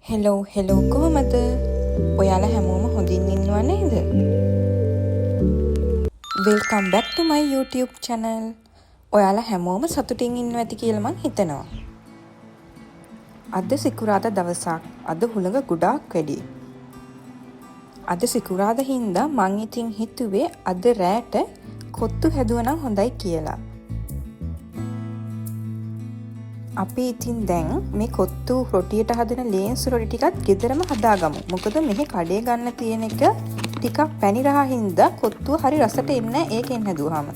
Hello කොහමද? ඔයාලා හැමෝම හොඳින් ඉන්නවා නේද? වෙල්කම් බැක් ටු මයි YouTube channel. ඔයාලා හැමෝම සතුටින් ඉන්නවා ඇති කියලා මං හිතනවා. අද සිකුරාදා දවසක්. අද හුළඟ ගොඩාක් වැඩි. අද සිකුරාදා හින්දා මං ඉතින් හිතුවේ අද රෑට කොත්තු හැදුවනම් හොඳයි කියලා. අපි ඉතින් දැන් මේ කොත්තු රොටියට හදන ලේන්සු රොටි ටිකත් ගෙදරම හදාගමු. මොකද මෙහි කඩේ ගන්න තියෙන එක ටිකක් පැණි රහ හින්දා කොත්තුව හරි රසට එන්නේ ඒකෙන් හැදුවාම.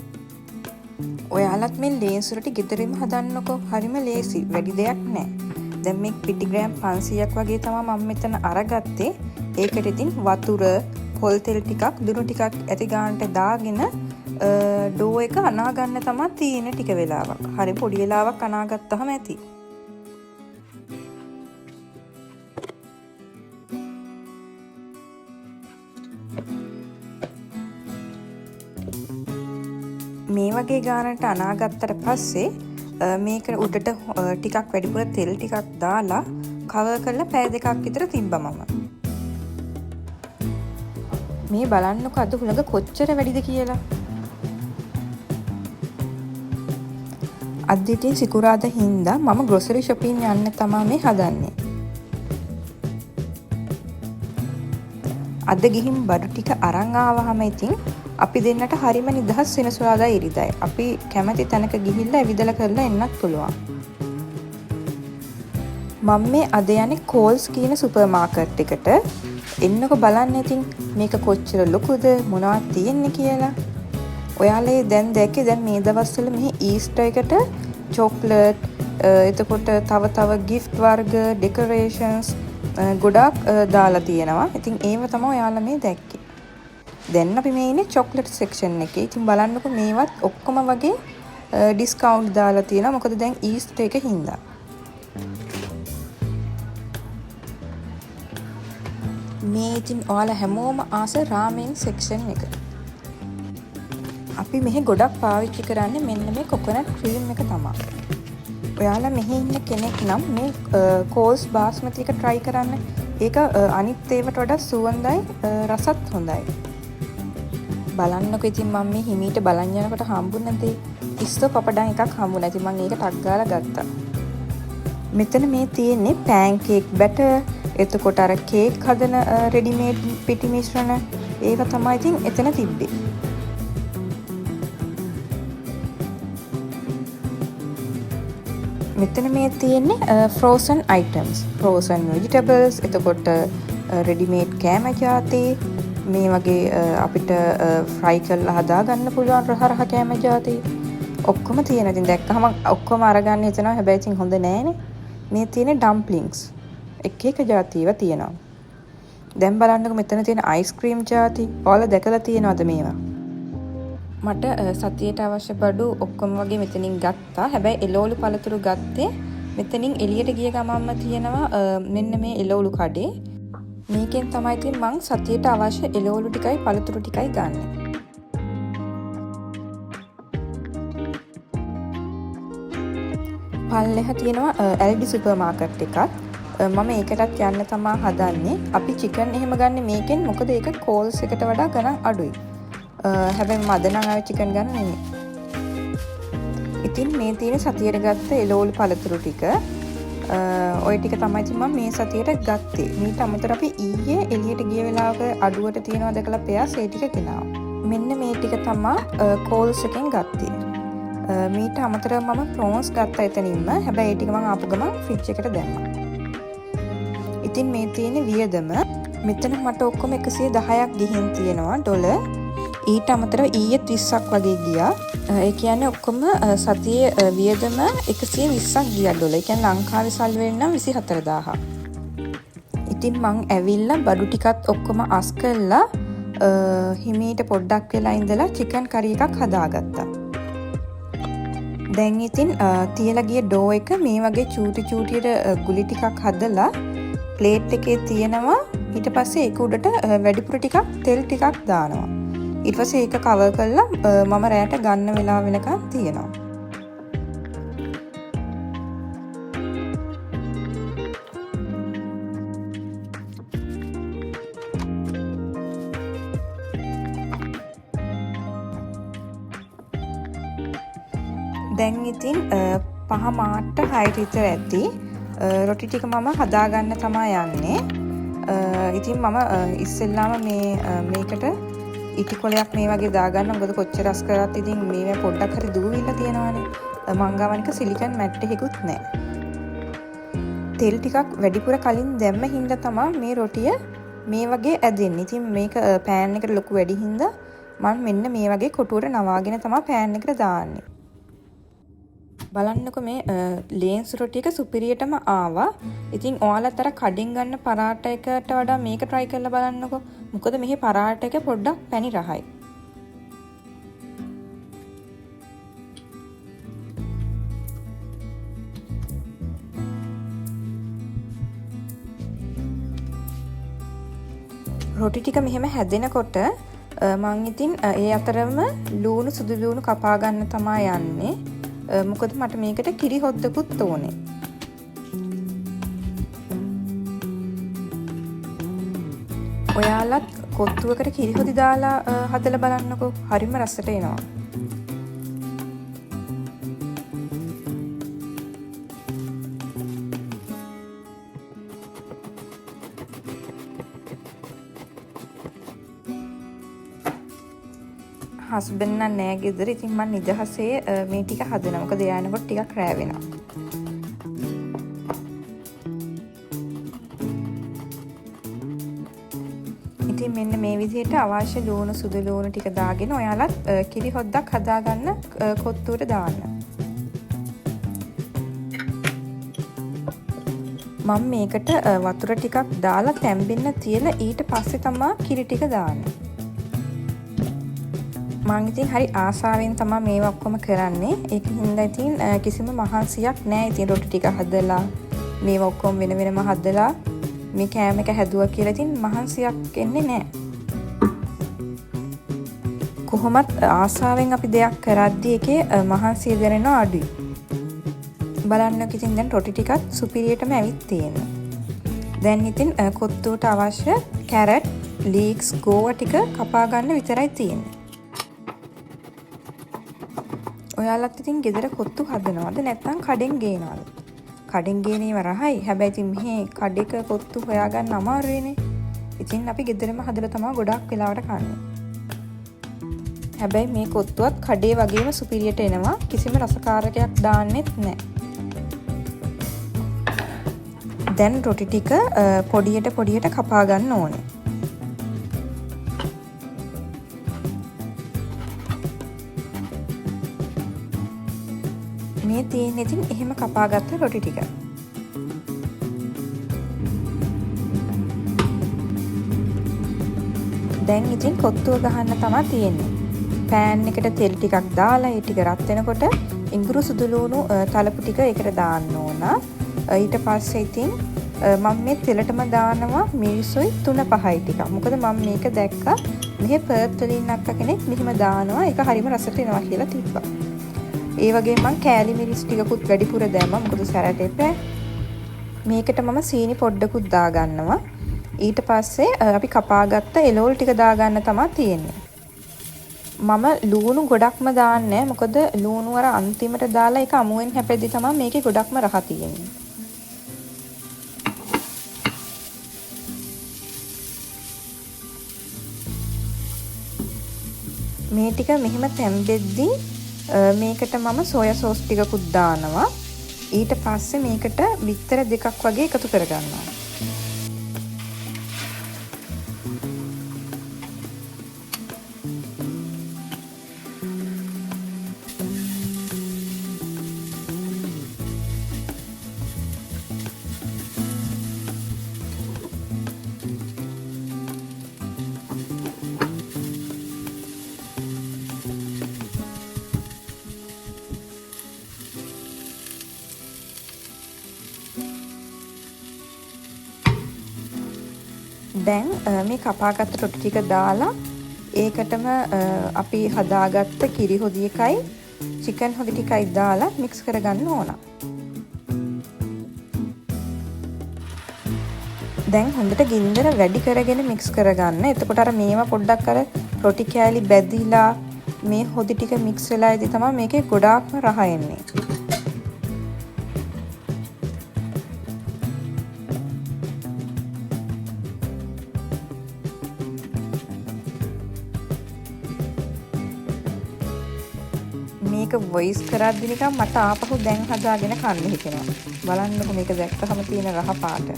ඔයාලත් මේ ලේන්සු රොටි ගෙදරින්ම හදන්නකෝ. හරිම ලේසි. වැඩි දෙයක් නැහැ. දැන් මේ පිටි ග්‍රෑම් 500ක් වගේ තමයි මම මෙතන අරගත්තේ. ඒකට ඉතින් වතුර, පොල් තෙල් ටිකක්, දුණු ටිකක් ඇති ගානට දාගෙන ඩෝ එක අනා ගන්න තමයි තියෙන ටික වෙලාවක්. හරි පොඩි වෙලාවක් අනා ගත්තාම ඇති. මේ වගේ ගානට අනා ගත්තට පස්සේ මේක උඩට ටිකක් වැඩිපුර තෙල් ටිකක් දාලා කවර් කරලා පැය දෙකක් විතර තිබ්බා මම. මේ බලන්නකො අද හුළඟ කොච්චර වැඩිද කියලා. අද ඉතින් සිකුරාදා හින්දා මම ග්‍රොසරි shopping යන්න තමයි මේ හදන්නේ. අද ගිහින් බඩු ටික අරන් ආවහම ඉතින් අපි දෙන්නට හරිම නිදහස් වෙනසුරාදා ඉරිදයි. අපි කැමති තැනක ගිහිල්ලා ඇවිදලා කරලා එන්නත් පුළුවන්. මම මේ අද යන්නේ කෝල්ස් කියන සුපර් මාකට් එකට. එන්නකො බලන්න ඉතින් මේක කොච්චර ලොකුද මොනවද තියෙන්නේ කියලා. ඔයාලා දැන් දැක්කේ දැන් මේ දවස්වල මෙහි ඊස්ටර් එකට චොක්ලට් එතකොට තව gift වර්ග ඩෙකොරේෂන්ස් ගොඩක් දාලා තියෙනවා. ඉතින් ඒව තමයි ඔයාලා මේ දැක්කේ. දැන් අපි මේ ඉන්නේ චොක්ලට් සෙක්ෂන් එකේ. ඉතින් බලන්නකො මේවත් ඔක්කොම වගේ ඩිස්කවුන්ට් දාලා තියෙනවා. මොකද දැන් ඊස්ටර් එක හින්දා. මේ ඉතින් ඔයාලා හැමෝම ආස රාමෙන් සෙක්ෂන් එක. අපි මෙහි ගොඩක් පාවිච්චි කරන්නේ මෙන්න මේ කොකොනට් ක්‍රීම් එක තමයි. ඔයාලා මෙහි ඉන්න කෙනෙක් නම් මේ කෝල්ස් බාස්මති එක try කරන්න. ඒක අනිත් ඒවට වඩා සුවඳයි රසත් හොඳයි. බලන්නකො ඉතින් මම මේ හිමීට බලන් යනකොට හම්බුන දේ ඉස්සෝ පපඩම් එකක් හම්බුණා. ඉතින් මම ඒක ටක් ගාලා ගත්තා. මෙතන මේ තියෙන්නේ පෑන්කේක් බැටර්, එතකොට අර කේක් හදන රෙඩිමේඩ් පිටි මිශ්‍රණ ඒක තමයි ඉතින් එතන තිබ්බේ. මෙතන මේ තියෙන්නේ frozen items, frozen vegetables, එතකොට ready-made කෑම ජාති, මේ වගේ අපිට fry කරලා හදා ගන්න පුළුවන් රහ කෑම ජාති ඔක්කොම තියෙනවා. ඉතින් දැක්කම ඔක්කොම අරගන්න හිතනවා. හැබැයි ඉතින් හොඳ නෑනේ. මේ තියෙන්නේ dumplings. එක එක ජාති ඒවා තියෙනවා. දැන් බලන්නකො මෙතන තියෙන ice cream ජාති. ඔයාලා දැකලා තියෙනවද මේවා? මට සතියට අවශ්‍ය බඩු ඔක්කොම වගේ මෙතනින් ගත්තා. හැබැයි එළවලු පළතුරු ගත්තේ මෙතනින් එළියට ගිය ගමන්ම තියෙනවා මෙන්න මේ එළවලු කඩේ. මේකෙන් තමයි ඉතින් මං සතියට අවශ්‍ය එළවලු ටිකයි පළතුරු ටිකයි ගන්නෙ. පල්ලෙහා තියෙනවා ඇල්ඩි සුපර් මාකට් එකක්. මම ඒකටත් යන්න තමයි හදන්නේ. අපි චිකන් එහෙම ගන්න මේකෙන් මොකද ඒක කෝල්ස් එකට වඩා ගණන් අඩුයි. හැබැයි මද නම් ආව චිකන් ගන්න නෙමෙයි. ඉතින් මේ තියෙන සතියට ගත්ත එළවලු පළතුරු ටික ඔය ටික තමයි ඉතින් මම මේ සතියට ගත්තේ. මීට අමතරව අපි ඊයේ එළියට ගිය වෙලාවක අඩුවට තියනවා දැකලා පෙයාස් ඒ ටික ගෙනාවා. මෙන්න මේ ටික තමයි කෝල්ස් එකෙන් ගත්තේ. මීට අමතරව මම ප්‍රෝන්ස් ගත්තා එතනින්ම. හැබැයි ඒ ටික මම ආපු ගමන් ෆ්‍රිජ් එකට දැම්මා. ඉතින් මේ තියෙන වියදම මෙතන මට ඔක්කොම 110ක් ගිහින් තියෙනවා ඩොලර්. ඊට අමතරව ඊයේ 30ක් වගේ ගියා. ඒ කියන්නේ ඔක්කොම සතියේ වියදම 120ක් ගියා ඩොලර්. ඒ කියන්නේ ලංකාවේ සල්ලි වෙන නම් 24000ක්. ඉතින් මං ඇවිල්ලා බඩු ටිකත් ඔක්කොම අස් කරලා හිමීට පොඩ්ඩක් වෙලා ඉඳලා චිකන් කරි එකක් හදාගත්තා. දැන් ඉතින් තියලා ගිය ඩෝ එක මේ වගේ චූටියට ගුලි ටිකක් හදලා ප්ලේට් එකේ තියෙනවා. ඊට පස්සේ ඒක උඩට වැඩිපුර ටිකක් තෙල් ටිකක් දානවා. ඊට පස්සේ ඒක කවර් කරලා මම රැයට ගන්න වෙලාව වෙනකන් තියෙනවා. දැන් ඉතින් පහ මාට්ට 6ට විතර ඇති. රොටි ටික මම හදාගන්න තමයි යන්නේ. ඉතින් මම ඉස්සෙල්ලාම මේකට ඉටි කොලයක් මේ වගේ දාගන්න. මොකද කොච්චර රස කරත් ඉතින් මේ පොඩ්ඩක් හරි දුවිලා තියෙනවානේ. මං ගාවනික සිලිකන් මැට් එකකුත් නැහැ. තෙල් ටිකක් වැඩිපුර කලින් දැම්ම හින්දා තමයි මේ රොටිය මේ වගේ ඇදෙන්නේ. ඉතින් මේක පෑන් එකට ලොකු වැඩි හින්දා මම මෙන්න මේ වගේ කොටුවට නවාගෙන තමයි පෑන් එකට දාන්නේ. බලන්නකො මේ ලේන්ස් රොටි එක සුපිරියටම ආවා. ඉතින් ඔයාලත් අර කඩෙන් ගන්න පරාට එකට වඩා මේක try කරලා බලන්නකො. මොකද මෙහි පරාට එක පොඩ්ඩක් පැණි රහයි. රොටි ටික මෙහෙම හැදෙනකොට මං ඉතින් ඒ අතරම ලූණු සුදු ලූණු කපා ගන්න තමයි යන්නේ. මොකද මට මේකට කිරි හොද්දකුත් ඕනේ. ඔයාලත් කොත්තුවකට කිරි හොදි දාලා හදලා බලන්නකෝ. හරිම රසට එනවා. හස්බන්ඩ් නම් නෑ ගෙදර. ඉතින් මම නිදහසේ මේ ටික හදනවා. මොකද එයා එනකොට ටිකක් රෑ වෙනවා. ඉතින් මෙන්න මේ විදිහට අවශ්‍ය ලූණු සුදු ලූණු ටික දාගෙන ඔයාලත් කිරි හොද්දක් හදාගන්න කොත්තුවට දාන්න. මම මේකට වතුර ටිකක් දාලා තැම්බෙන්න තියලා ඊට පස්සේ තමයි කිරි ටික දාන්නේ. මං ඉතින් හරි ආසාවෙන් තමයි මේවා ඔක්කොම කරන්නේ. ඒක හින්දා ඉතින් කිසිම මහන්සියක් නැහැ. ඉතින් රොටි ටික හදලා මේවා ඔක්කොම වෙන වෙනම හදලා මේ කෑම එක හැදුවා කියලා ඉතින් මහන්සියක් එන්නේ නැහැ. කොහොමත් ආසාවෙන් අපි දෙයක් කරද්දී ඒකේ මහන්සිය දැනෙනවා අඩුයි. බලන්නක ඉතින් දැන් රොටි ටිකත් සුපිරියටම ඇවිත් තියෙනවා. දැන් ඉතින් කොත්තුවට අවශ්‍ය කැරට්, ලීක්ස්, ගෝවා ටික කපා ගන්න විතරයි තියෙන්නේ. ඔයාලත් ඉතින් ගෙදර කොත්තු හදනවද නැත්නම් කඩෙන් ගේනවද? කඩෙන් ගේනේව රහයි. හැබැයි ඉතින් මෙහි කඩේක කොත්තු හොයාගන්න අමාරුයිනේ. ඉතින් අපි ගෙදරම හදලා තමයි ගොඩක් වෙලාවට කන්නේ. හැබැයි මේ කොත්තුවත් කඩේ වගේම සුපිරියට එනවා. කිසිම රසකාරකයක් දාන්නෙත් නැහැ. දැන් රොටි ටික පොඩියට කපා ගන්න ඕනේ. මේ තියෙන ඉතින් එහෙම කපාගත්ත රොටි ටික. දැන් ඉතින් කොත්තුව ගහන්න තමයි තියෙන්නේ. පෑන් එකට තෙල් ටිකක් දාලා ඒ ටික රත් වෙනකොට ඉඟුරු සුදු ලූණු තලපු ටික ඒකට දාන්න ඕන. ඊට පස්සේ ඉතින් මම මේ තෙලටම දානවා මිරිසුයි 3-5යි ටිකක්. මොකද මම මේක දැක්කා මෙහි පර්ත් වලින් අක්ක කෙනෙක් මෙහිම දානවා. ඒක හරිම රසට එනවා කියලා තිබ්බා. ඒ වගේ මං කෑලි මිරිස් ටිකකුත් වැඩිපුර දැම්මා. මොකද සැරට එපා. මේකට මම සීනි පොඩ්ඩකුත් දාගන්නවා. ඊට පස්සේ අපි කපාගත්ත එළවලු ටික දාගන්න තමයි තියෙන්නේ. මම ලූණු ගොඩක්ම දාන්නේ නැහැ. මොකද ලූණු වර අන්තිමට දාලා ඒක අමුවෙන් හැපෙද්දි තමයි මේකේ ගොඩක්ම රහ තියෙන්නේ. මේ ටික මෙහෙම තැම්බෙද්දි මේකට මම සෝයා සෝස් ටිකකුත් දානවා. ඊට පස්සේ මේකට බිත්තර දෙකක් වගේ එකතු කරගන්නවා. දැන් මේ කපාගත්ත රොටි ටික දාලා ඒකටම අපි හදාගත්ත කිරි හොදි එකයි චිකන් හොදි ටිකයි දාලා මික්ස් කරගන්න ඕන. දැන් හොඳට ගින්දර වැඩි කරගෙන මික්ස් කරගන්න. එතකොට අර මේවා පොඩ්ඩක් අර රොටි කෑලි බැදිලා මේ හොදි ටික මික්ස් වෙලා ඉදි තමයි මේකේ ගොඩාක්ම රහ එන්නේ. මේක වොයිස් කරද්දි නිකන් මට ආපහු දැන් හදාගෙන කන්න හිතෙනවා. බලන්නකො මේක දැක්කම තියෙන රහ පාට.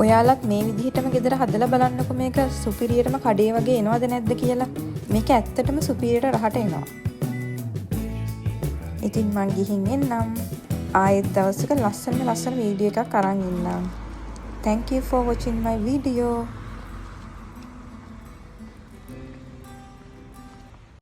ඔයාලත් මේ විදිහටම ගෙදර හදලා බලන්නකො මේක සුපිරියටම කඩේ වගේ එනවද නැද්ද කියලා. මේක ඇත්තටම සුපිරියට රහට එනවා. ඉතින් මං ගිහින් එන්නම්. ආයෙත් දවසක ලස්සන වීඩියෝ එකක් අරන් ඉන්නම්. Thank you for watching my video.